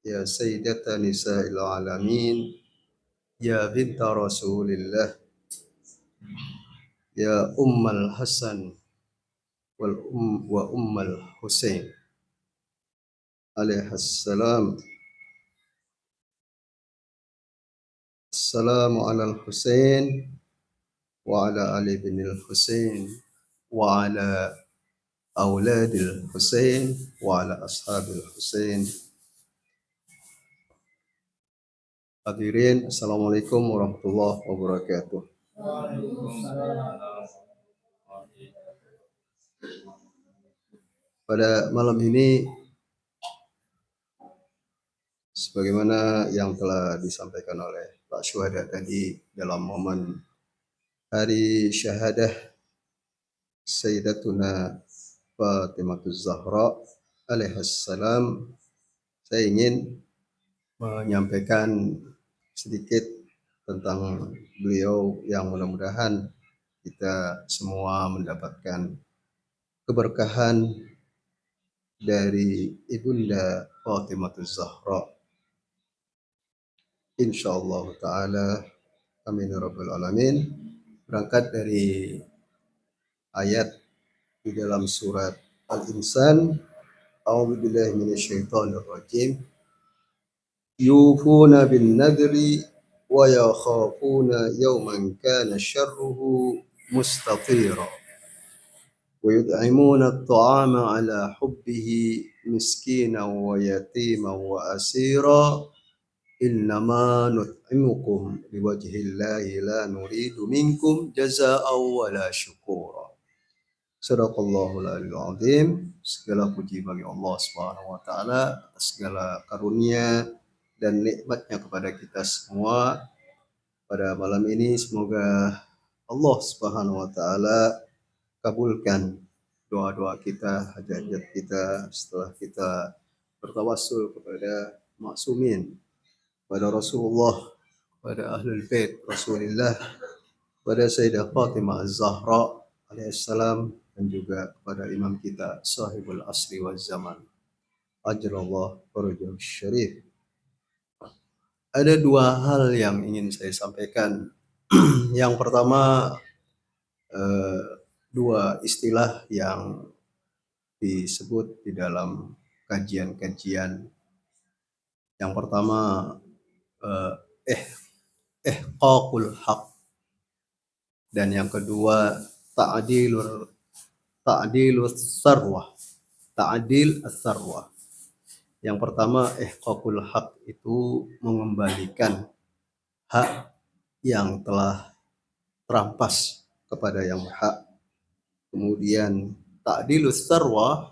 يا سيدة نساء العالمين يا بنت رسول الله يا أم الحسن وأم الحسين عليه السلام. السلام على الحسين وعلى علي بن الحسين وعلى أولاد الحسين وعلى أصحاب الحسين. Hadirin, Assalamualaikum warahmatullahi wabarakatuh. Pada malam ini, sebagaimana yang telah disampaikan oleh Pak Syuhada tadi dalam momen hari syahadah Sayyidatuna Fatimahuz Zahra alaihassalam, saya ingin menyampaikan sedikit tentang beliau yang mudah-mudahan kita semua mendapatkan keberkahan dari Ibunda Fatimahuz Zahra. Insyaallah ta'ala, amin ya rabbal alamin. Berangkat dari ayat di dalam surat Al-Insan, a'udzu billahi minasyaitonir rajim. Yufuna bin nadri wa yakhafuna yawman kana syarruhu mustatira wa yud'imuna at-ta'ama ala hubbihi miskinan wa yatiman wa asira innama nut'imukum liwajhillahi la nuridu minkum jazaa'an wa la syukura. Sadaqallahul aliyul azim. Segala puji bagi Allah Subhanahu wa taala atas segala karunia dan nikmatnya kepada kita semua. Pada malam ini semoga Allah Subhanahu wa taala kabulkan doa-doa kita, hajat-hajat kita setelah kita bertawassul kepada maksumin, pada Rasulullah, pada Ahlul Bait Rasulullah, pada Sayyidah Fatimah Az-Zahra alaihissalam, dan juga kepada imam kita sahibul asri wal zaman ajrallah farajahu syarif. Ada dua hal yang ingin saya sampaikan. Yang pertama, dua istilah yang disebut di dalam kajian-kajian. Yang pertama, ihqaqul haq, dan yang kedua ta'dil as-sarwah. Yang pertama, ihqaqul haq itu mengembalikan hak yang telah terampas kepada yang hak. Kemudian ta'dilus sarwah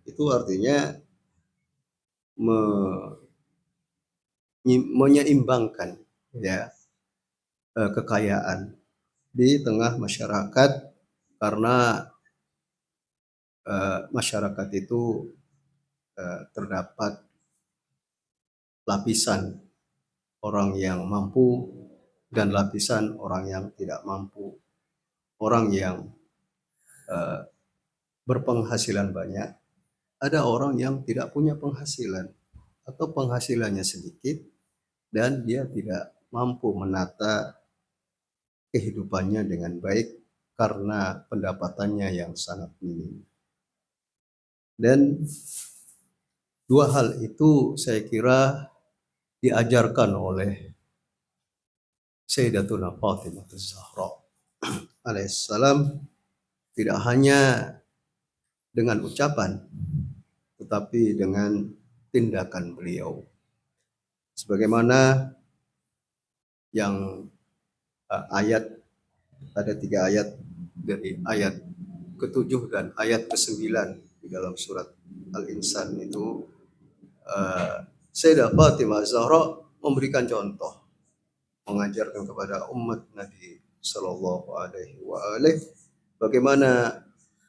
itu artinya menyeimbangkan kekayaan di tengah masyarakat, karena masyarakat itu terdapat lapisan orang yang mampu dan lapisan orang yang tidak mampu. Orang yang berpenghasilan banyak, ada orang yang tidak punya penghasilan atau penghasilannya sedikit dan dia tidak mampu menata kehidupannya dengan baik karena pendapatannya yang sangat minim. Dan dua hal itu saya kira diajarkan oleh Sayyidatuna Fatimahuz Zahra alaihissalam, tidak hanya dengan ucapan tetapi dengan tindakan beliau. Sebagaimana yang ayat, ada 3 ayat, dari ayat ke-7 dan ayat ke-9 di dalam surat Al-Insan itu, Sayyidah Fatimah Zahra memberikan contoh, mengajarkan kepada umat Nabi Sallallahu Alaihi Wasallam bagaimana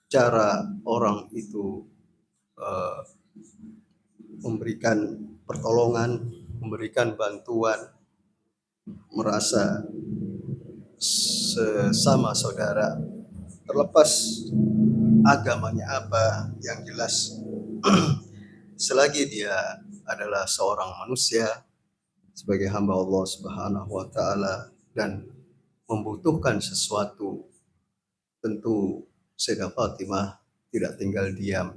cara orang itu memberikan pertolongan, memberikan bantuan, merasa sesama saudara, terlepas agamanya apa, yang jelas selagi dia adalah seorang manusia sebagai hamba Allah Subhanahu wa taala dan membutuhkan sesuatu, tentu Sayyidah Fatimah tidak tinggal diam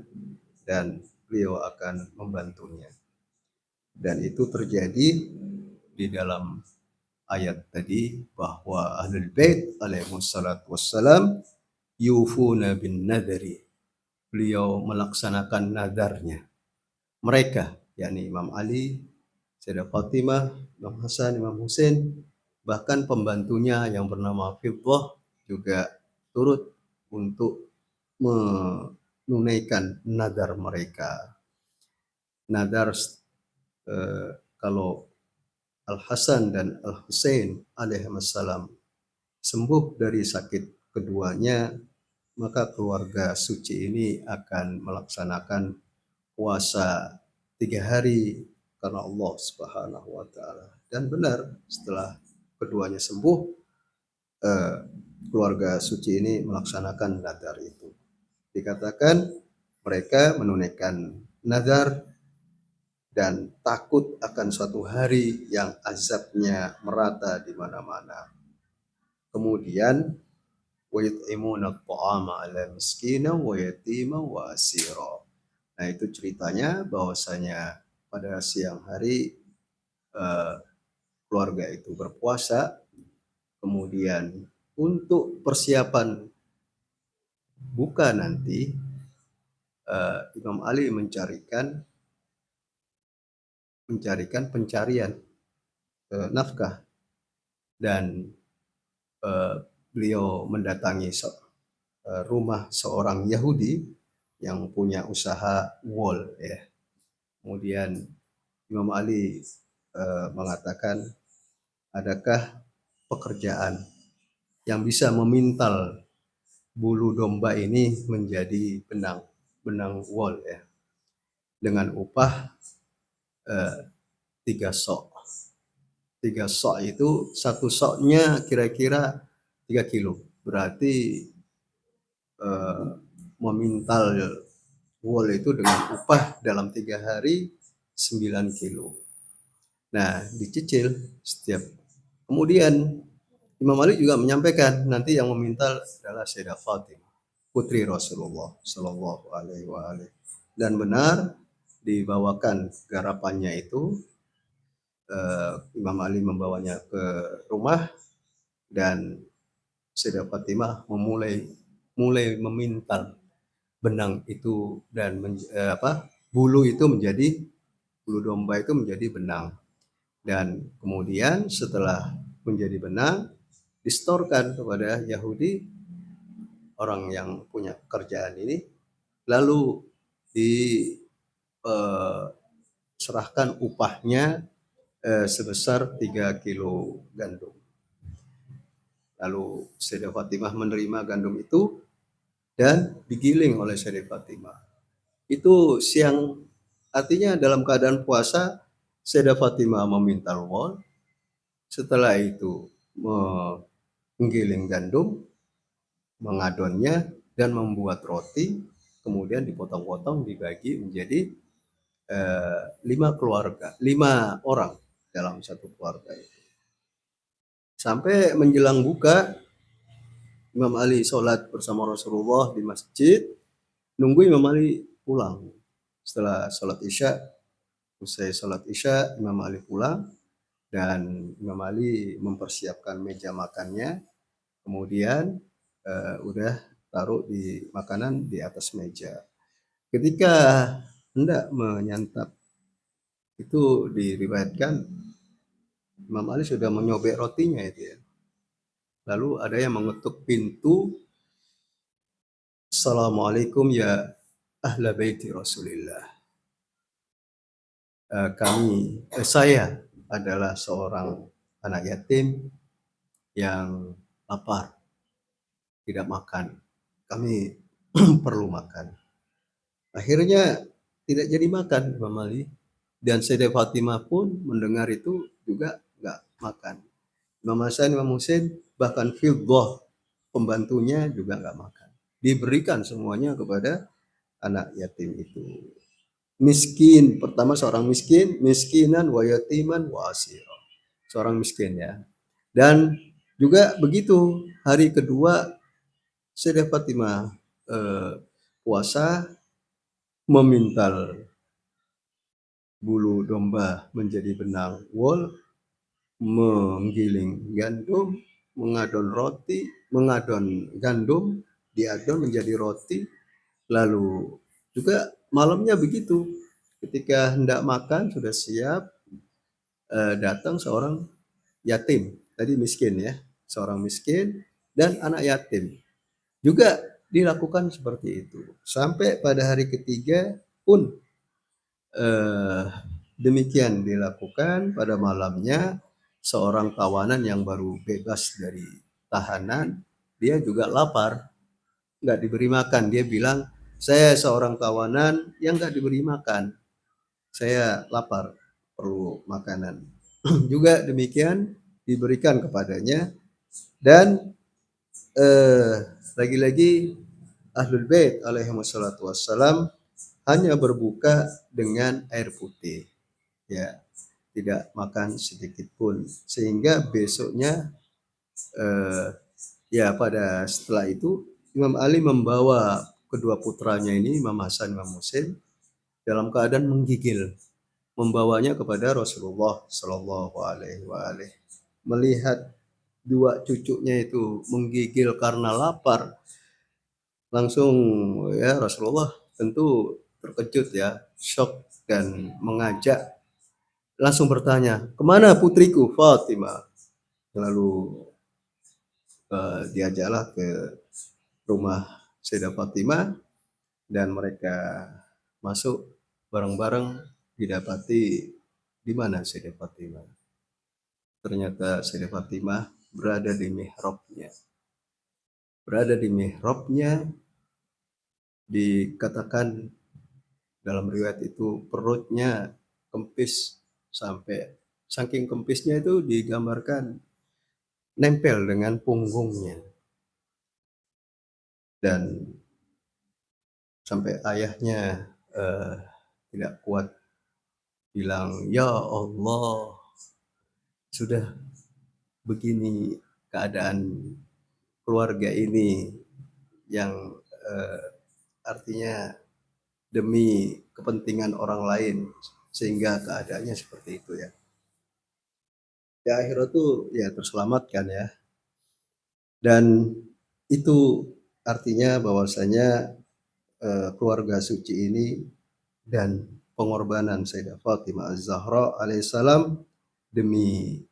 dan beliau akan membantunya. Dan itu terjadi di dalam ayat tadi bahwa Ahlul Bait alaihimussalatu wassalam yufuna bin nadari. Beliau melaksanakan nadarnya. Mereka, yakni Imam Ali, Sayyidah Fatimah, Imam Hasan, Imam Husain, bahkan pembantunya yang bernama Fiddah juga turut untuk menunaikan nadar mereka. Nadar kalau Al-Hasan dan Al-Husain alaihissalam sembuh dari sakit keduanya, maka keluarga suci ini akan melaksanakan puasa 3 hari karena Allah Subhanahu wa taala. Dan benar, setelah keduanya sembuh, keluarga suci ini melaksanakan nadar itu. Dikatakan mereka menunaikan nadar dan takut akan suatu hari yang azabnya merata di mana-mana. Kemudian wa yut'imuna at-ta'ama 'ala miskina wa yatima wa asira. Nah, itu ceritanya bahwasanya pada siang hari keluarga itu berpuasa, kemudian untuk persiapan buka nanti Imam Ali mencarikan pencarian nafkah dan beliau mendatangi rumah seorang Yahudi yang punya usaha wol ya. Kemudian Imam Ali mengatakan, adakah pekerjaan yang bisa memintal bulu domba ini menjadi benang wol ya, dengan upah 3 sok. 3 sok itu satu soknya kira-kira 3 kilo. Berarti memintal wol itu dengan upah dalam 3 hari 9 kilo. Nah, dicicil setiap. Kemudian Imam Ali juga menyampaikan nanti yang memintal adalah Sayyidah Fatimah, putri Rasulullah Shallallahu Alaihi Wasallam. Dan benar dibawakan garapannya itu, Imam Ali membawanya ke rumah dan Sayyidah Fatimah mulai memintal benang itu dan bulu domba itu menjadi benang. Dan kemudian setelah menjadi benang distorkan kepada Yahudi, orang yang punya pekerjaan ini, lalu diserahkan upahnya sebesar 3 kilo gandum. Lalu Sayyidah Fatimah menerima gandum itu dan digiling oleh Sayyidah Fatimah. Itu siang, artinya dalam keadaan puasa, Sayyidah Fatimah memintal wol, setelah itu menggiling gandum, mengadonnya dan membuat roti, kemudian dipotong-potong dibagi menjadi 5 orang dalam satu keluarga itu. Sampai menjelang buka, Imam Ali sholat bersama Rasulullah di masjid, nunggu Imam Ali pulang. Setelah sholat isya, usai sholat isya, Imam Ali pulang dan Imam Ali mempersiapkan meja makannya, kemudian udah taruh di makanan di atas meja. Ketika hendak menyantap, itu diriwayatkan Imam Ali sudah menyobek rotinya itu ya. Lalu ada yang mengetuk pintu, Assalamualaikum ya ahla baiti Rasulillah. Saya adalah seorang anak yatim yang lapar, tidak makan. Kami perlu makan. Akhirnya tidak jadi makan Imam Ali. Dan Sayyidah Fatimah pun mendengar itu juga nggak makan. Imam Hasan, Imam Husain, bahkan Fiddah, pembantunya juga nggak makan. Diberikan semuanya kepada anak yatim itu. miskin, pertama seorang miskin, miskinan wa yatiman wa asira. Seorang miskin ya. Dan juga begitu, hari kedua Sayyidah Fatimah puasa memintal bulu domba menjadi benang wol, menggiling gandum, mengadon gandum, diadon menjadi roti, lalu juga malamnya begitu. Ketika hendak makan sudah siap, datang seorang yatim, tadi miskin ya, seorang miskin dan anak yatim. Juga dilakukan seperti itu. Sampai pada hari ketiga pun eh, demikian dilakukan. Pada malamnya seorang tawanan yang baru bebas dari tahanan, dia juga lapar, nggak diberi makan. Dia bilang, saya seorang tawanan yang nggak diberi makan, saya lapar, perlu makanan. Juga demikian diberikan kepadanya. Dan eh, lagi-lagi Ahlul Bait alaihi wassalatu wassalam hanya berbuka dengan air putih, ya, tidak makan sedikit pun, sehingga besoknya ya pada setelah itu Imam Ali membawa kedua putranya ini, Imam Hasan, Imam Husain, dalam keadaan menggigil, membawanya kepada Rasulullah Shallallahu Alaihi Wasallam. Melihat dua cucunya itu menggigil karena lapar, langsung ya Rasulullah tentu terkejut ya, shock, dan mengajak, langsung bertanya, kemana putriku Fatimah? Lalu diajaklah ke rumah Sayyidah Fatimah dan mereka masuk bareng-bareng, didapati di mana Sayyidah Fatimah. Ternyata Sayyidah Fatimah berada di mihrabnya. Berada di mihrabnya, dikatakan dalam riwayat itu perutnya kempis, sampai saking kempisnya itu digambarkan nempel dengan punggungnya. Dan sampai ayahnya tidak kuat, bilang, ya Allah, sudah begini keadaan keluarga ini, yang artinya demi kepentingan orang lain sehingga keadaannya seperti itu ya. Di akhirat tuh ya terselamatkan ya. Dan itu artinya bahwasanya keluarga suci ini dan pengorbanan Sayyidah Fatimah Az-Zahra alaihissalam demi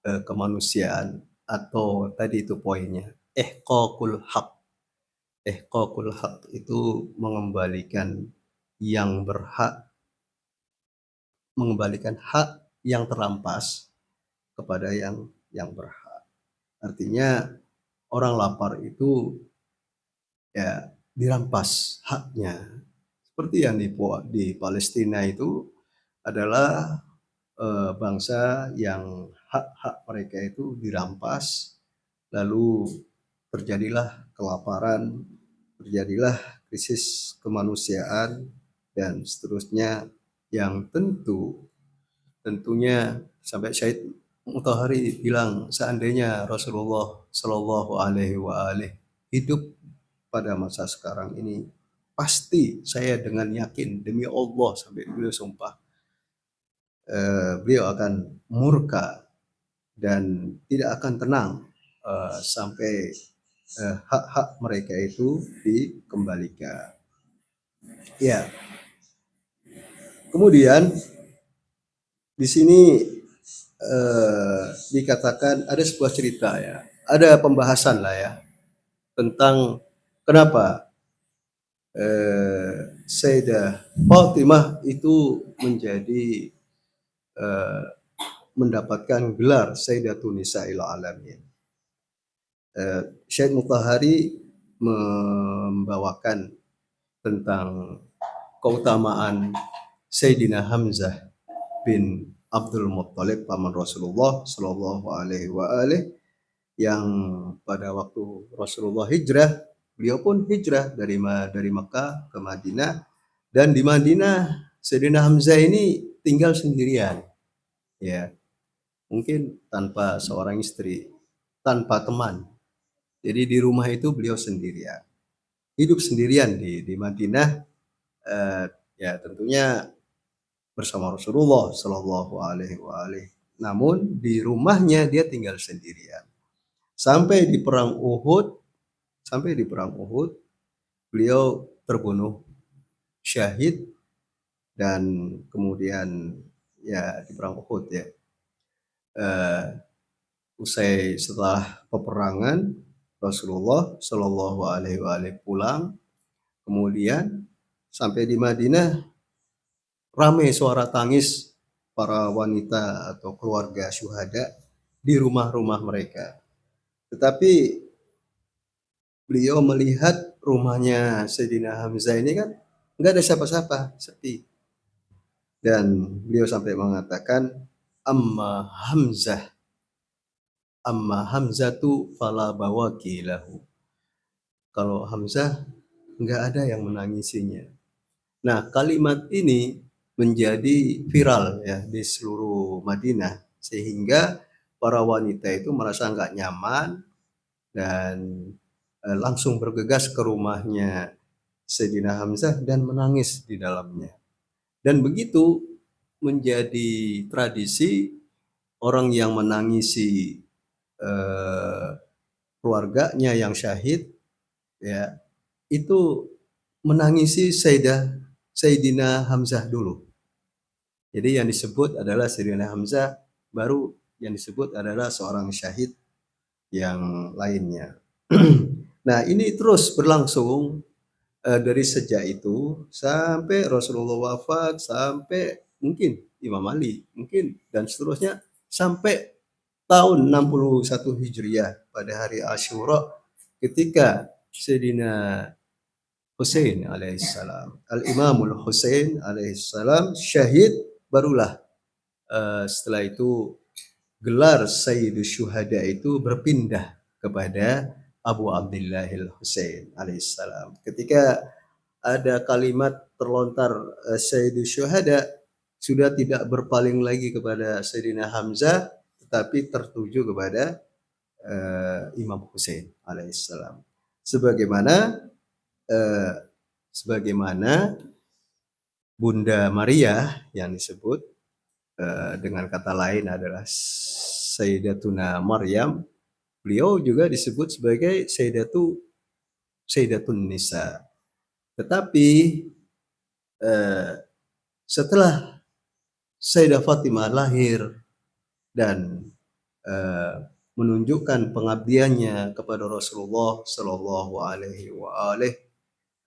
kemanusiaan, atau tadi itu poinnya, ihqaqul haq. Ihqaqul haq itu mengembalikan yang berhak, mengembalikan hak yang terampas kepada yang berhak. Artinya orang lapar itu ya dirampas haknya. Seperti yang di Palestina itu adalah bangsa yang hak-hak mereka itu dirampas, lalu terjadilah kelaparan, terjadilah krisis kemanusiaan, dan seterusnya, yang tentunya sampai Syed Mutahari bilang, seandainya Rasulullah Shallallahu Alaihi Wasallam hidup pada masa sekarang ini, pasti saya dengan yakin demi Allah, sampai beliau sumpah, beliau akan murka dan tidak akan tenang sampai hak-hak mereka itu dikembalikan. Ya, kemudian di sini dikatakan ada sebuah cerita ya, ada pembahasan lah ya tentang kenapa Sayyidah Fatimah itu menjadi mendapatkan gelar Sayyidatun Nisa'il Alamin. Syekh Mutahari membawakan tentang keutamaan Sayyidina Hamzah bin Abdul Muttalib, paman Rasulullah Shallallahu Alaihi Wasallam, yang pada waktu Rasulullah hijrah, beliau pun hijrah dari Makkah ke Madinah, dan di Madinah Sayyidina Hamzah ini tinggal sendirian, ya, mungkin tanpa seorang istri, tanpa teman. Jadi di rumah itu beliau sendirian, hidup sendirian di Madinah, eee, ya tentunya bersama Rasulullah Shallallahu alaihi wa alihi. Namun di rumahnya dia tinggal sendirian. Sampai di perang Uhud, sampai di perang Uhud, beliau terbunuh syahid dan kemudian ya di perang Uhud ya, eee, usai setelah peperangan Rasulullah Shallallahu alaihi wa alihi pulang, kemudian sampai di Madinah ramai suara tangis para wanita atau keluarga syuhada di rumah-rumah mereka. Tetapi beliau melihat rumahnya Sayyidina Hamzah ini kan nggak ada siapa-siapa, sepi. Dan beliau sampai mengatakan, "Amma Hamzah, amma Hamzatu fala bawaki lahu." Kalau Hamzah nggak ada yang menangisinya. Nah, kalimat ini menjadi viral ya di seluruh Madinah sehingga para wanita itu merasa nggak nyaman dan langsung bergegas ke rumahnya Sayyidina Hamzah dan menangis di dalamnya. Dan begitu menjadi tradisi orang yang menangisi eh, keluarganya yang syahid ya itu menangisi Sayyidina Hamzah dulu. Jadi yang disebut adalah Sayyidina Hamzah, baru yang disebut adalah seorang syahid yang lainnya. Nah, ini terus berlangsung dari sejak itu sampai Rasulullah wafat, sampai mungkin Imam Ali, mungkin dan seterusnya sampai tahun 61 Hijriah pada hari Asyura ketika Sayyidina Husain alaihissalam, Al-Imamul Husain alaihissalam syahid, barulah setelah itu gelar Sayyidus Syuhada itu berpindah kepada Abu Abdillahil Husain alaihissalam. Ketika ada kalimat terlontar Sayyidus Syuhada, sudah tidak berpaling lagi kepada Sayyidina Hamzah, tetapi tertuju kepada Imam Husain alaihissalam. Sebagaimana eh, sebagaimana Bunda Maria yang disebut dengan kata lain adalah Sayyidatuna Maryam, beliau juga disebut sebagai Sayyidatun Nisa. Tetapi setelah Sayyidah Fatimah lahir dan menunjukkan pengabdiannya kepada Rasulullah Shallallahu alaihi wa alihi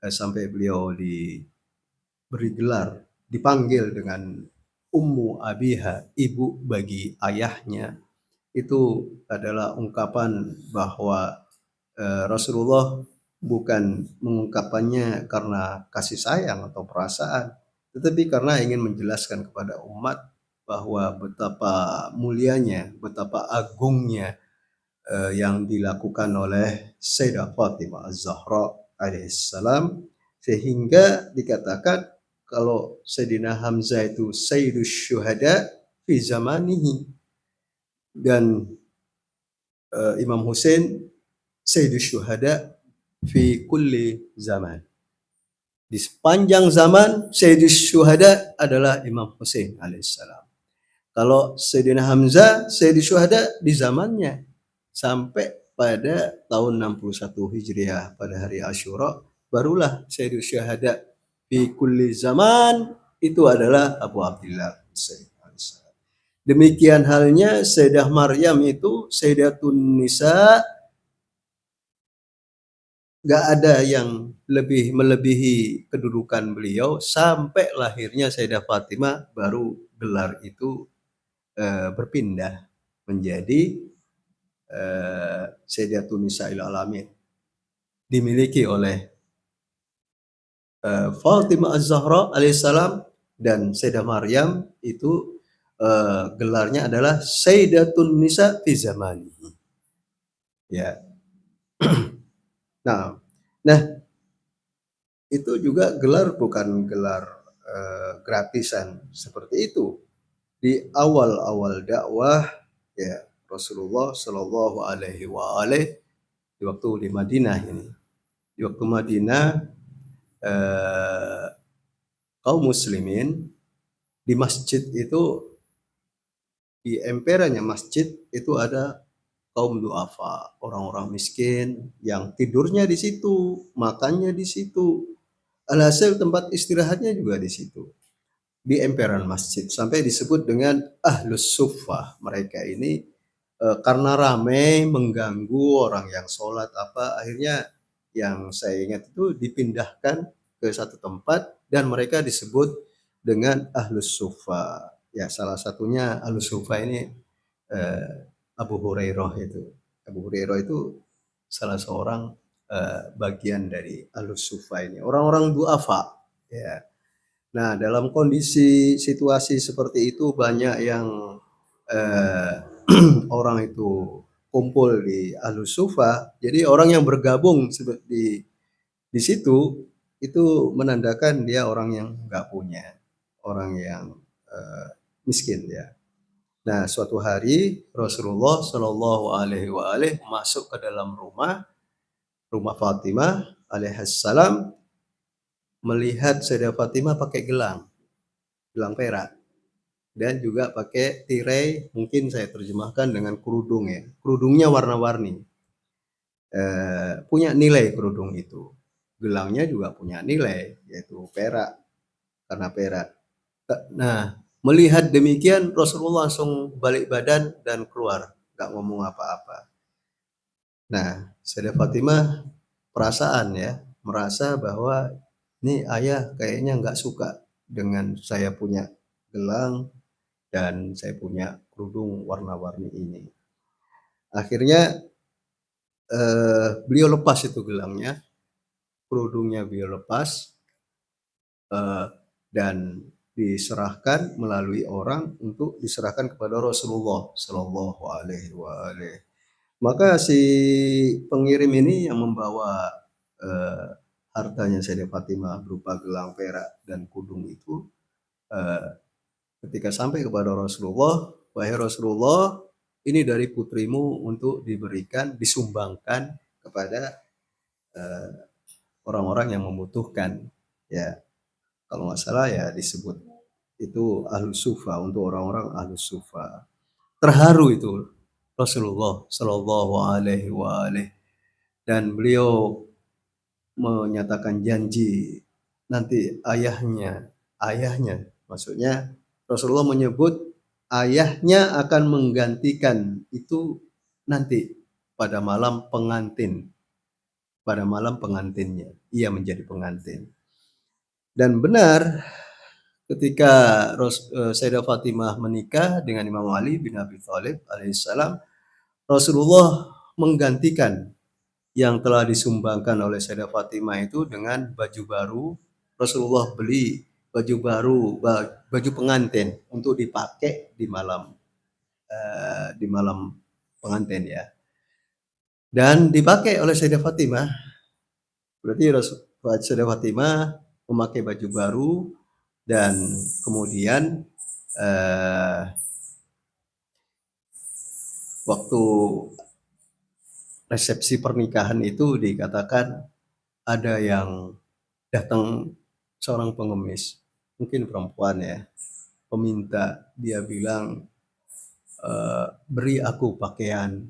sampai beliau diberi gelar, dipanggil dengan Ummu Abiha, ibu bagi ayahnya. Itu adalah ungkapan bahwa Rasulullah bukan mengungkapkannya karena kasih sayang atau perasaan, tetapi karena ingin menjelaskan kepada umat bahwa betapa mulianya, betapa agungnya yang dilakukan oleh Sayyidah Fatimah Az-Zahra alaihissalam, sehingga dikatakan kalau Sayyidina Hamzah itu Sayyidus Syuhada fi zamanihi, dan Imam Hussein Sayyidus Syuhada fi kulli zaman. Di sepanjang zaman Sayyidus Syuhada adalah Imam Hussein alaihissalam. Kalau Sayyidina Hamzah Sayyidus Syuhada di zamannya sampai pada tahun 61 Hijriah pada hari Asyura, barulah Sayyidus Syuhada fi kulli zaman itu adalah Abu Abdillah Hussein alaihissalam. Demikian halnya Sayyidah Maryam itu Sayyidatun Nisa, nggak ada yang lebih melebihi kedudukan beliau sampai lahirnya Sayyidah Fatimah, baru gelar itu berpindah menjadi Sayyidatun Nisa'il Alamin, dimiliki oleh Fatimah Az-Zahra alaihissalam, dan Sayyidah Maryam itu gelarnya adalah Sayyidatun Nisa fi zamani. Ya. Nah, nah itu juga gelar bukan gelar gratisan seperti itu. Di awal-awal dakwah ya Rasulullah Shallallahu Alaihi Wasallam di waktu di Madinah ini, di waktu Madinah eh, kaum muslimin di masjid itu, di emperannya masjid itu ada kaum duafa, orang-orang miskin yang tidurnya di situ, makannya di situ, alhasil tempat istirahatnya juga di situ, di emperan masjid, sampai disebut dengan ahlus suffah. Mereka ini karena ramai mengganggu orang yang sholat apa, akhirnya yang saya ingat itu dipindahkan ke satu tempat dan mereka disebut dengan ahlus suffah. Ya salah satunya ahlus suffah ini eh, Abu Hurairah itu. Abu Hurairah itu salah seorang bagian dari ahlus suffah ini, orang-orang duafa. Ya. Nah, dalam kondisi situasi seperti itu banyak yang eh, orang itu kumpul di Ahlus Sufa. Jadi orang yang bergabung di situ itu menandakan dia orang yang nggak punya, orang yang eh, miskin ya. Nah, suatu hari Rasulullah Shallallahu Alaihi Wasallam masuk ke dalam rumah Fatimah alaihissalam, melihat Sayyidah Fatimah pakai gelang perak, dan juga pakai tirai, mungkin saya terjemahkan dengan kerudung ya. Kerudungnya warna-warni. Punya nilai kerudung itu. Gelangnya juga punya nilai, yaitu perak, karena perak. Nah, melihat demikian Rasulullah langsung balik badan dan keluar, nggak ngomong apa-apa. Nah, Sayyidah Fatimah perasaan ya, merasa bahwa ini ayah kayaknya nggak suka dengan saya punya gelang dan saya punya kerudung warna-warni ini. Akhirnya beliau lepas itu gelangnya, kerudungnya beliau lepas eh, dan diserahkan melalui orang untuk diserahkan kepada Rasulullah Shallallahu Alaihi Wasallam. Maka si pengirim ini yang membawa eh, hartanya Sayyidah Fatimah berupa gelang perak dan kudung itu, eh, ketika sampai kepada Rasulullah, wahai Rasulullah, ini dari putrimu untuk diberikan, disumbangkan kepada eh, orang-orang yang membutuhkan. Ya, kalau nggak salah ya disebut itu ahlus sufa, untuk orang-orang ahlus sufa. Terharu itu Rasulullah Shallallahu Alaihi Wasallam, dan beliau menyatakan janji nanti ayahnya maksudnya Rasulullah menyebut ayahnya akan menggantikan itu nanti pada malam pengantin, pada malam pengantinnya ia menjadi pengantin. Dan benar, ketika Sayyidah Fatimah menikah dengan Imam Ali bin Abi Thalib alaihissalam, Rasulullah menggantikan yang telah disumbangkan oleh Sayyidah Fatimah itu dengan baju baru. Rasulullah beli baju baru, baju pengantin untuk dipakai di malam pengantin ya. Dan dipakai oleh Sayyidah Fatimah. Berarti Sayyidah Fatimah memakai baju baru, dan kemudian waktu resepsi pernikahan itu dikatakan ada yang datang, seorang pengemis, mungkin perempuan ya, peminta, dia bilang, beri aku pakaian,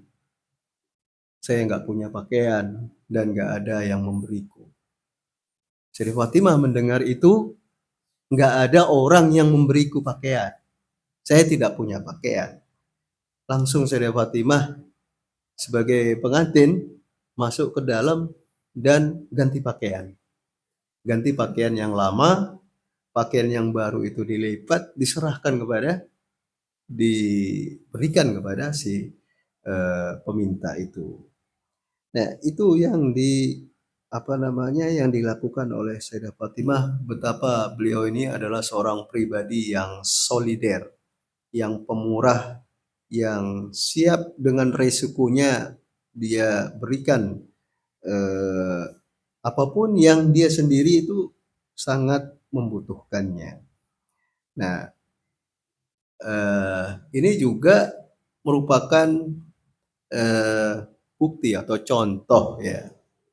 saya nggak punya pakaian dan nggak ada yang memberiku. Sri Fatimah mendengar itu, nggak ada orang yang memberiku pakaian, saya tidak punya pakaian. Langsung Sri Fatimah sebagai pengantin masuk ke dalam dan ganti pakaian. Ganti pakaian yang lama, pakaian yang baru itu dilipat, diserahkan kepada, diberikan kepada si peminta itu. Nah, itu yang yang dilakukan oleh Sayyidah Fatimah. Betapa beliau ini adalah seorang pribadi yang solider, yang pemurah, yang siap dengan resikonya dia berikan, apapun yang dia sendiri itu sangat membutuhkannya. Nah, ini juga merupakan bukti atau contoh ya,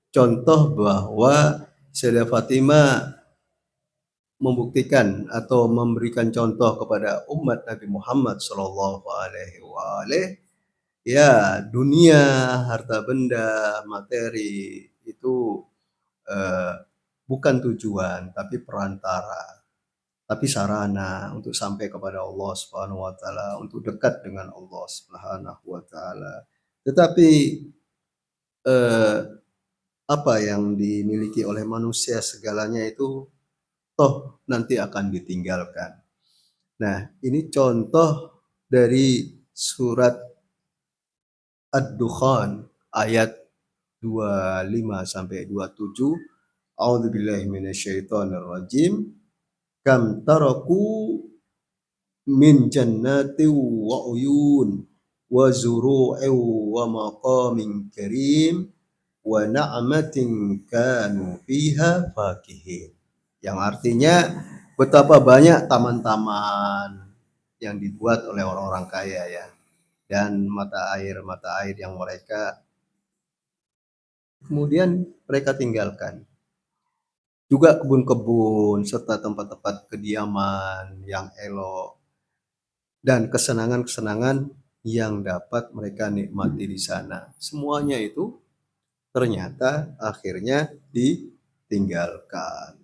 contoh bahwa Sayyidah Fatimah membuktikan atau memberikan contoh kepada umat Nabi Muhammad Shallallahu Alaihi Wasallam, ya dunia, harta benda, materi itu eh, bukan tujuan, tapi perantara, tapi sarana untuk sampai kepada Allah Subhanahu wa taala, untuk dekat dengan Allah Subhanahu wa taala. Tetapi eh, apa yang dimiliki oleh manusia segalanya itu toh nanti akan ditinggalkan. Nah, ini contoh dari surat Ad-Dukhan ayat 25 sampai 27. A'udzubillahi minasyaitonirrajim. Kam taraku min jannati wa uyun wa zuru'in wa maqamin karim wa na'matin kanu fiha fakihin. Yang artinya betapa banyak taman-taman yang dibuat oleh orang-orang kaya ya, dan mata air yang mereka kemudian mereka tinggalkan. Juga kebun-kebun serta tempat-tempat kediaman yang elok dan kesenangan-kesenangan yang dapat mereka nikmati di sana. Semuanya itu ternyata akhirnya ditinggalkan.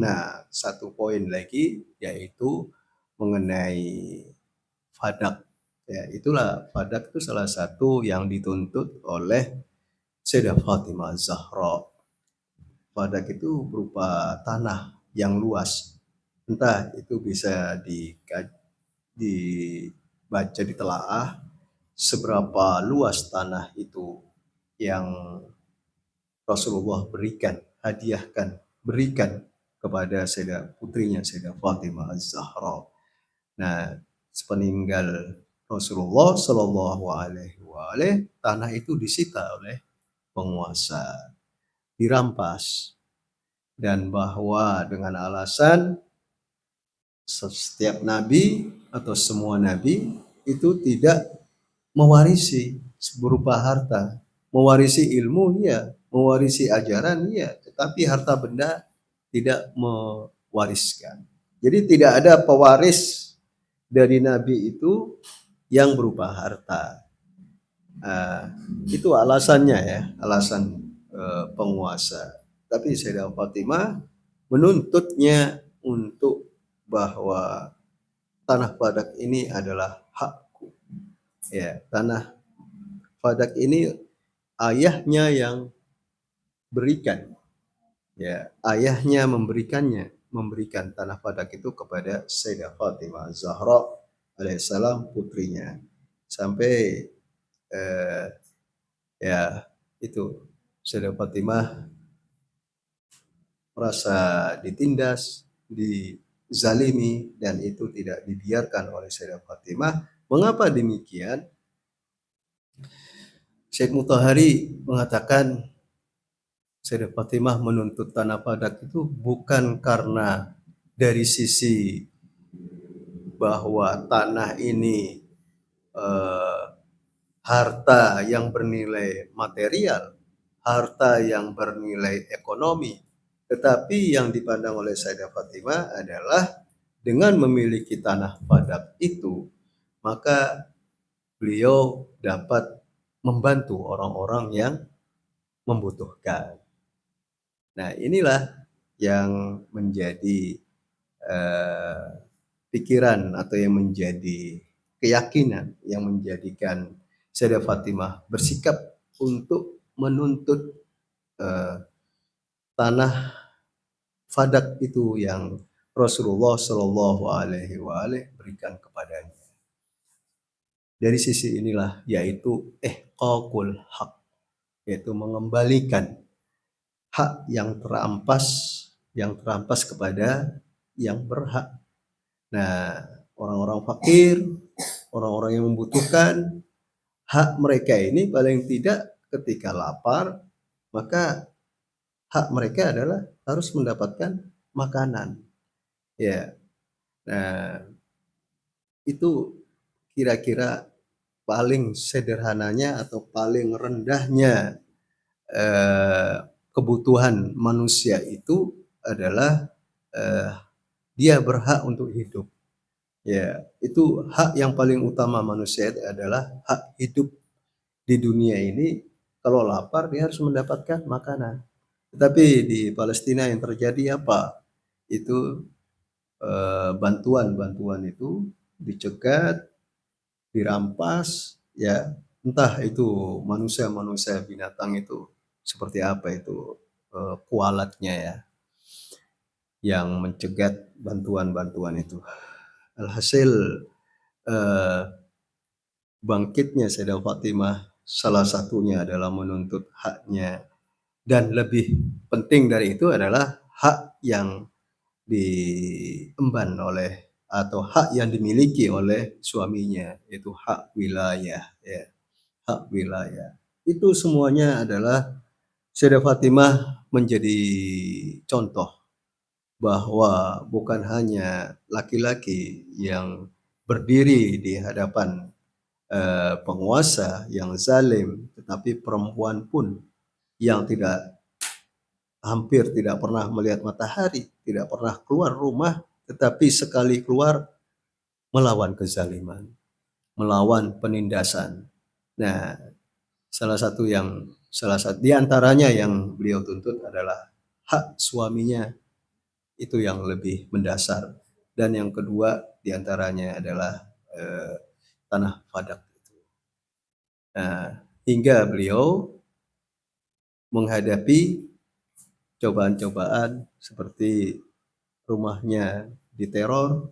Nah, satu poin lagi yaitu mengenai fadak. Ya, itulah fadak itu salah satu yang dituntut oleh Sayyidah Fatimah Zahra. Fadak itu berupa tanah yang luas. Entah itu bisa dibaca, ditelaah seberapa luas tanah itu yang Rasulullah berikan kepada Sayyidah putrinya Sayyidah Fatimah Az-Zahra. Nah, sepeninggal Rasulullah Shallallahu Alaihi Wasallam, tanah itu disita oleh penguasa, dirampas, dan bahwa dengan alasan setiap nabi atau semua nabi itu tidak mewarisi berupa harta, mewarisi ilmu ya, mewarisi ajaran ya, tetapi harta benda tidak mewariskan. Jadi tidak ada pewaris dari nabi itu yang berupa harta. Itu alasannya ya, alasan penguasa. Tapi Sayyidah Fatimah menuntutnya untuk bahwa tanah Fadak ini adalah hakku. Ya, tanah Fadak ini ayahnya yang berikan. Ya, ayahnya memberikan tanah Fadak itu kepada Sayyidah Fatimah Zahra alaihissalam, putrinya. Sampai ya itu Sayyidah Fatimah merasa ditindas, dizalimi, dan itu tidak dibiarkan oleh Sayyidah Fatimah. Mengapa demikian? Syekh Mutahari mengatakan Sayyidah Fatimah menuntut tanah Fadak itu bukan karena dari sisi bahwa tanah ini eh, harta yang bernilai material, harta yang bernilai ekonomi, tetapi yang dipandang oleh Sayyidah Fatimah adalah dengan memiliki tanah Fadak itu, maka beliau dapat membantu orang-orang yang membutuhkan. Nah, inilah yang menjadi eh, pikiran atau yang menjadi keyakinan yang menjadikan Sayyidah Fatimah bersikap untuk menuntut eh, tanah Fadak itu yang Rasulullah Shallallahu Alaihi Wasallam berikan kepadanya. Dari sisi inilah yaitu ihqaqul haq, yaitu mengembalikan hak yang terampas kepada yang berhak. Nah, orang-orang fakir, orang-orang yang membutuhkan, hak mereka ini paling tidak ketika lapar, maka hak mereka adalah harus mendapatkan makanan. Ya, nah itu kira-kira paling sederhananya atau paling rendahnya kebutuhan manusia itu adalah dia berhak untuk hidup. Ya, itu hak yang paling utama manusia adalah hak hidup di dunia ini. Kalau lapar dia harus mendapatkan makanan. Tetapi di Palestina yang terjadi apa? Itu bantuan-bantuan itu dicegat, dirampas, ya entah itu manusia-manusia binatang itu seperti apa itu kualatnya ya yang mencegat bantuan-bantuan itu. Alhasil eh, bangkitnya Sayyidah Fatimah salah satunya adalah menuntut haknya, dan lebih penting dari itu adalah hak yang diemban oleh atau hak yang dimiliki oleh suaminya, yaitu hak wilayah ya, hak wilayah. Itu semuanya adalah Sayyidah Fatimah menjadi contoh bahwa bukan hanya laki-laki yang berdiri di hadapan penguasa yang zalim, tetapi perempuan pun yang hampir tidak pernah melihat matahari, tidak pernah keluar rumah, tetapi sekali keluar melawan kezaliman, melawan penindasan. Nah, salah satu di antaranya yang beliau tuntut adalah hak suaminya, itu yang lebih mendasar, dan yang kedua di antaranya adalah eh, tanah Fadak. Nah, hingga beliau menghadapi cobaan-cobaan seperti rumahnya diteror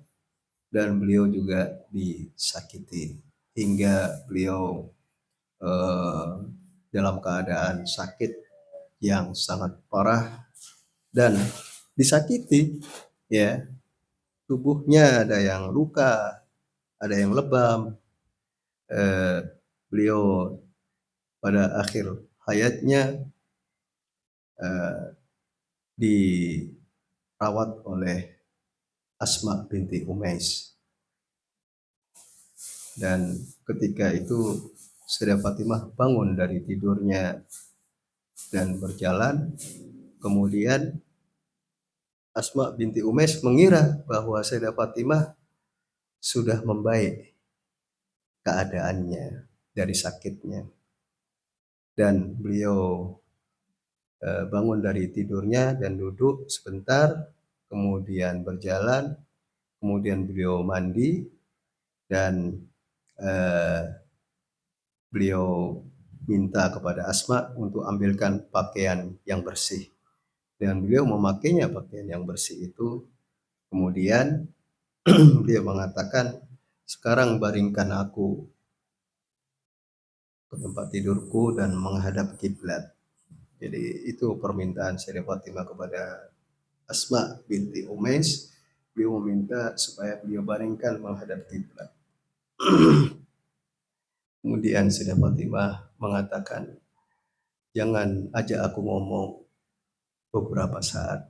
dan beliau juga disakiti hingga beliau eh, dalam keadaan sakit yang sangat parah dan disakiti, ya, tubuhnya ada yang luka, ada yang lebam. eh, Beliau pada akhir hayatnya eh, dirawat oleh Asma binti Umais, dan ketika itu Sayyidah Fatimah bangun dari tidurnya dan berjalan, kemudian Asma binti Umais mengira bahwa Sayyidah Fatimah sudah membaik keadaannya dari sakitnya, dan beliau bangun dari tidurnya dan duduk sebentar, kemudian berjalan, kemudian beliau mandi dan eh, beliau minta kepada Asma untuk ambilkan pakaian yang bersih, dan beliau memakainya pakaian yang bersih itu. Kemudian beliau mengatakan, sekarang baringkan aku ke tempat tidurku dan menghadap kiblat. Jadi itu permintaan Sayyidah Fatimah kepada Asma binti Umais. Beliau meminta supaya beliau baringkan menghadap kiblat. Kemudian Sayyidah Fatimah mengatakan, jangan ajak aku ngomong beberapa saat.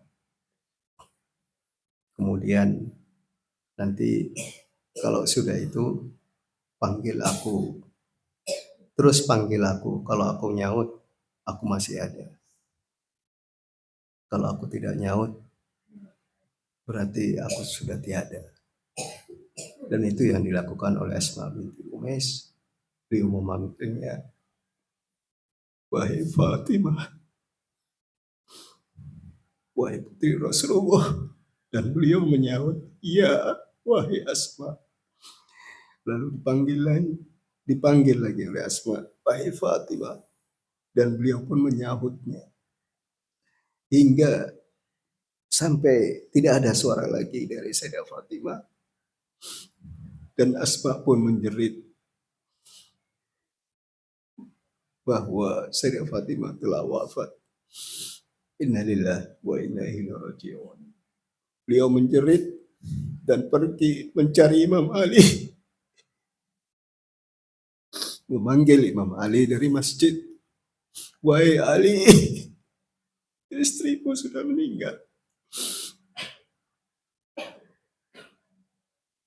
Kemudian nanti kalau sudah itu panggil aku, terus panggil aku. Kalau aku nyaut, aku masih ada. Kalau aku tidak nyaut, berarti aku sudah tiada. Dan itu yang dilakukan oleh Asma binti Umais. Beliau memanggilnya, wahai Fatimah, wahai putri Rasulullah. Dan beliau menyahut, iya, wahai Asma. Lalu dipanggil lagi oleh Asma, wahai Fatimah. Dan beliau pun menyahutnya. Hingga sampai tidak ada suara lagi dari Sayyidah Fatimah. Dan Asma pun menjerit bahwa Sayyidah Fatimah telah wafat. Innalillahi wa inna ilaihi raji'un. Beliau menjerit dan pergi mencari Imam Ali, memanggil Imam Ali dari masjid. Wahai Ali, istrimu sudah meninggal.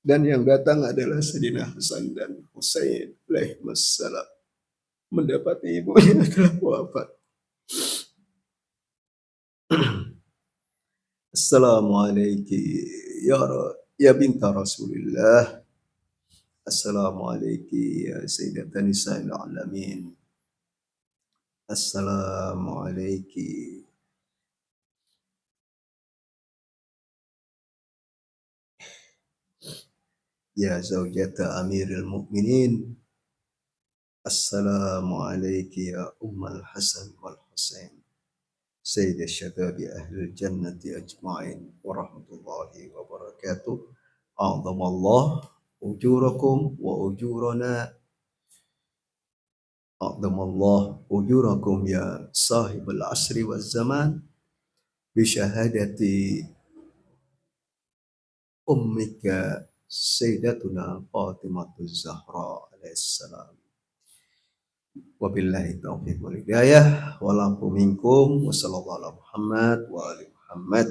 Dan yang datang adalah Sayyidina Hasan dan Husain alaihissalam. Mendapati ibunya telah wafat. Assalamualaikum ya binta Rasulillah. Assalamualaikum ya Sayyidatan Nisa'il Alamin. Assalamualaikum ya Zaujata Amirul Mukminin. Assalamualaikum ya Ummal Hasan wal Husain. Sayyid Syababi Ahlul Jannati Ajma'in. Warahmatullahi wabarakatuh. A'zamallah ujurakum wa ujurana. A'zamallah ujurakum ya sahibul asri wal zaman. Bisyahadati ummika Sayyidatuna Fatimah Zahra alaihissalam. Wabillahi taufiq wal hidayah. Walakum minkum. Wassallallahu ala Muhammad wa ali Muhammad.